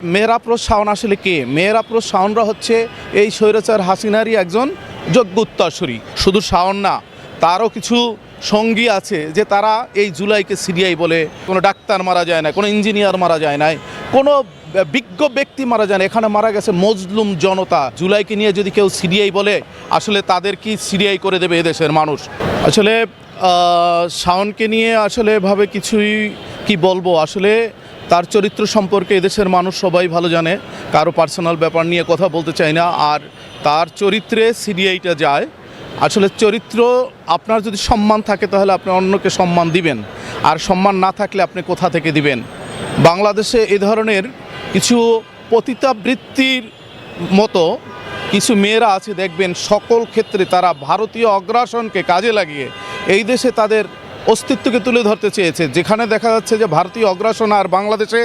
মেহরাপ্রোজ শাওন আসলে কে? মেহরাপ্রোজ শাওনরা হচ্ছে এই স্বৈরাচার হাসিনারই একজন যোগ্য উত্তরসূরি। শুধু শাওন না, তারও কিছু সঙ্গী আছে যে তারা এই জুলাইকে সিরিয়াই বলে। কোনো ডাক্তার মারা যায় না, কোনো ইঞ্জিনিয়ার মারা যায় নাই, কোনো বিজ্ঞ ব্যক্তি মারা যায় না, এখানে মারা গেছে মজলুম জনতা। জুলাইকে নিয়ে যদি কেউ সিরিয়াই বলে, আসলে তাদের কি সিরিয়াই করে দেবে এদেশের মানুষ? আসলে শাওনকে নিয়ে আসলে ভাবে কিছুই কি বলবো, আসলে তার চরিত্র সম্পর্কে এদেশের মানুষ সবাই ভালো জানে, কারো পার্সোনাল ব্যাপার নিয়ে কথা বলতে চাই না। আর তার চরিত্রে সিরিয়াইটা যায়। আসলে চরিত্র, আপনার যদি সম্মান থাকে তাহলে আপনি অন্যকে সম্মান দিবেন, আর সম্মান না থাকলে আপনি কোথা থেকে দিবেন? বাংলাদেশে এ ধরনের কিছু পতিতাবৃত্তির মতো কিছু মেয়েরা আছে, দেখবেন সকল ক্ষেত্রে তারা ভারতীয় অগ্রাসনকে কাজে লাগিয়ে এই দেশে তাদের অস্তিত্বকে তুলে ধরতে চেয়েছে। যেখানে দেখা যাচ্ছে যে ভারতীয় অগ্রাসন আর বাংলাদেশে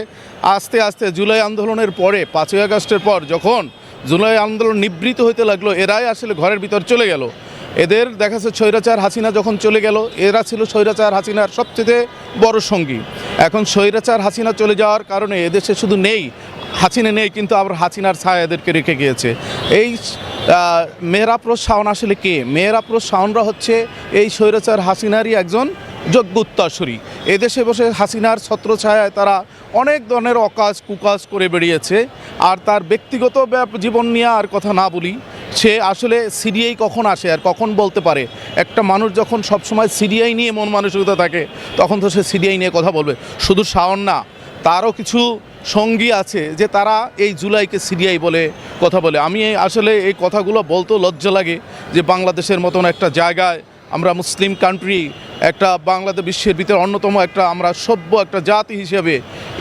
আস্তে আস্তে জুলাই আন্দোলনের পরে 5ই আগস্টের পর যখন জুলাই আন্দোলন নিবৃত হইতে লাগলো, এরাই আসলে ঘরের ভিতর চলে গেল। এদের দেখা যাচ্ছে স্বৈরাচার হাসিনা যখন চলে গেল, এরা ছিল স্বৈরাচার হাসিনার সবচেয়ে বড় সঙ্গী। এখন স্বৈরাচার হাসিনা চলে যাওয়ার কারণে এদেশে শুধু নেই হাসিনা নেই, কিন্তু আবার হাসিনার ছায়া এদেরকে রেখে গিয়েছে। এই মেহরাপ্রোজ শাওন আসলে কে? মেহরাপ্রোজ শাওনরা হচ্ছে এই স্বৈরাচার হাসিনারই একজন যোগ্য উত্তরসূরি। এদেশে বসে হাসিনার ছত্রছায়ায় তারা অনেক ধরনের অকাজ কুকাজ করে বেরিয়েছে। আর তার ব্যক্তিগত জীবন নিয়ে আর কথা না বলি, সে আসলে সিরিয়াই কখন আসে আর কখন বলতে পারে? একটা মানুষ যখন সবসময় সিরিয়াই নিয়ে মন মানসিকতা থাকে, তখন তো সে সিরিয়াই নিয়ে কথা বলবে। শুধু শাওন না, তারও কিছু সঙ্গী আছে যে তারা এই জুলাইকে সিরিয়াই বলে কথা বলে। আমি আসলে এই কথাগুলো বলতেও লজ্জা লাগে যে বাংলাদেশের মতন একটা জায়গায়, আমরা মুসলিম কান্ট্রি, একটা বাংলাদেশ বিশ্বের ভিতরে অন্যতম একটা আমরা সভ্য একটা জাতি হিসেবে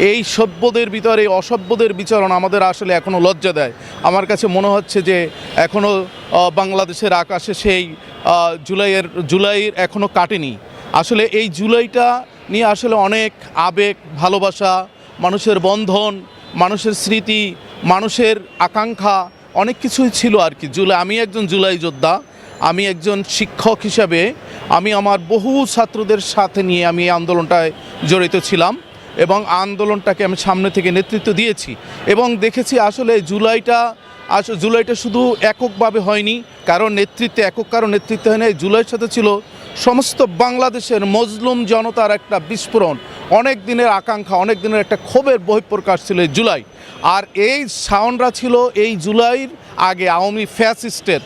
এই সভ্যদের ভিতরে এই অসভ্যদের বিচরণ আমাদের আসলে এখনও লজ্জা দেয়। আমার কাছে মনে হচ্ছে যে এখনও বাংলাদেশের আকাশে সেই জুলাইয়ের এখনও কাটেনি। আসলে এই জুলাইটা নিয়ে আসলে অনেক আবেগ, ভালোবাসা, মানুষের বন্ধন, মানুষের স্মৃতি, মানুষের আকাঙ্ক্ষা অনেক কিছুই ছিল আর কি। আমি একজন জুলাই যোদ্ধা, আমি একজন শিক্ষক হিসাবে আমি আমার বহু ছাত্রদের সাথে নিয়ে আমি এই আন্দোলনটায় জড়িত ছিলাম এবং আন্দোলনটাকে আমি সামনে থেকে নেতৃত্ব দিয়েছি এবং দেখেছি আসলে জুলাইটা শুধু এককভাবে হয়নি, কারণ নেতৃত্বে হয় না। এই জুলাইয়ের সাথে ছিল সমস্ত বাংলাদেশের মজলুম জনতার একটা বিস্ফোরণ, অনেক দিনের আকাঙ্ক্ষা, অনেক দিনের একটা ক্ষোভের বহিঃপ্রকাশ ছিল এই জুলাই। আর এই শাওনরা ছিল এই জুলাইয়ের আগে আওয়ামী ফ্যাসিস্টের,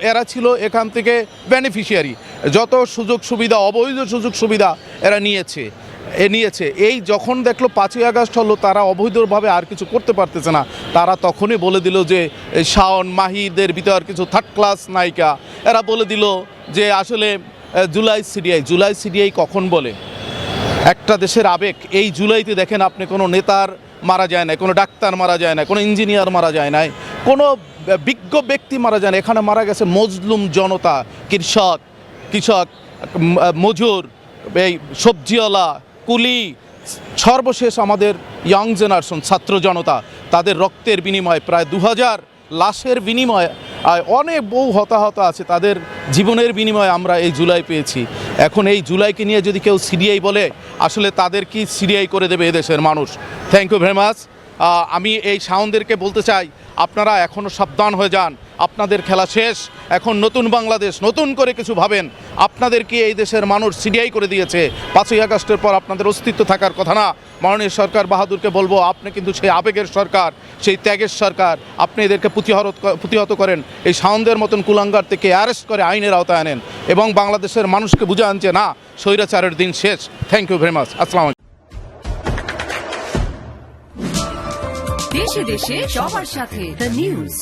এরা ছিল এখান থেকে বেনিফিশিয়ারি। যত সুযোগ সুবিধা, অবৈধ সুযোগ সুবিধা এরা নিয়েছে। এই যখন দেখলো 5ই আগস্ট হলো, তারা অবৈধভাবে আর কিছু করতে পারতেছে না, তারা তখনই বলে দিল যে শাওন মাহিদের ভিতর কিছু থার্ড ক্লাস নায়িকা, এরা বলে দিল যে আসলে জুলাই সিরিয়াই কখন বলে? একটা দেশের আবেগ। এই জুলাইতে দেখেন আপনি, কোনো নেতার মারা যায় না, কোনো ডাক্তার মারা যায় না, কোনো ইঞ্জিনিয়ার মারা যায় নাই, কোনো বিজ্ঞ ব্যক্তি মারা যায় না, এখানে মারা গেছে মজলুম জনতা, কৃষক, মজুর, এই সবজিওয়ালা, কুলি, সর্বশেষ আমাদের ইয়াং জেনারেশন, ছাত্র জনতা, তাদের রক্তের বিনিময়ে প্রায় 2000 লাশের বিনিময়ে অনেক বহু হতাহত আছে, তাদের জীবনের বিনিময়ে আমরা এই জুলাই পেয়েছি। এখন এই জুলাইকে নিয়ে যদি কেউ সিরিয়াই বলে, আসলে তাদের কি সিরিয়াই করে দেবে এদেশের মানুষ? Thank you very much. আমি এই শাওনদেরকে বলতে চাই, আপনারা এখনও সাবধান হয়ে যান, আপনাদের খেলা শেষ। এখন নতুন বাংলাদেশ, নতুন করে কিছু ভাবেন। আপনাদের কি এই দেশের মানুষ সিরিয়াই করে দিয়েছে? 5ই আগস্টের পর আপনাদের অস্তিত্ব থাকার কথা না। মাননীয় সরকার বাহাদুরকে বলবো, আপনি কিন্তু সেই আবেগের সরকার, সেই ত্যাগের সরকার, আপনি এদেরকে প্রতিহত করেন। এই শাওনদের মতন কুলাঙ্গার থেকে অ্যারেস্ট করে আইনের আওতায় আনেন এবং বাংলাদেশের মানুষকে বুঝান যে না, স্বৈরাচারের দিন শেষ। Thank you very much. আসসালামু আলাইকুম। দেশে দেশে সবার সাথে দ্য নিউজ।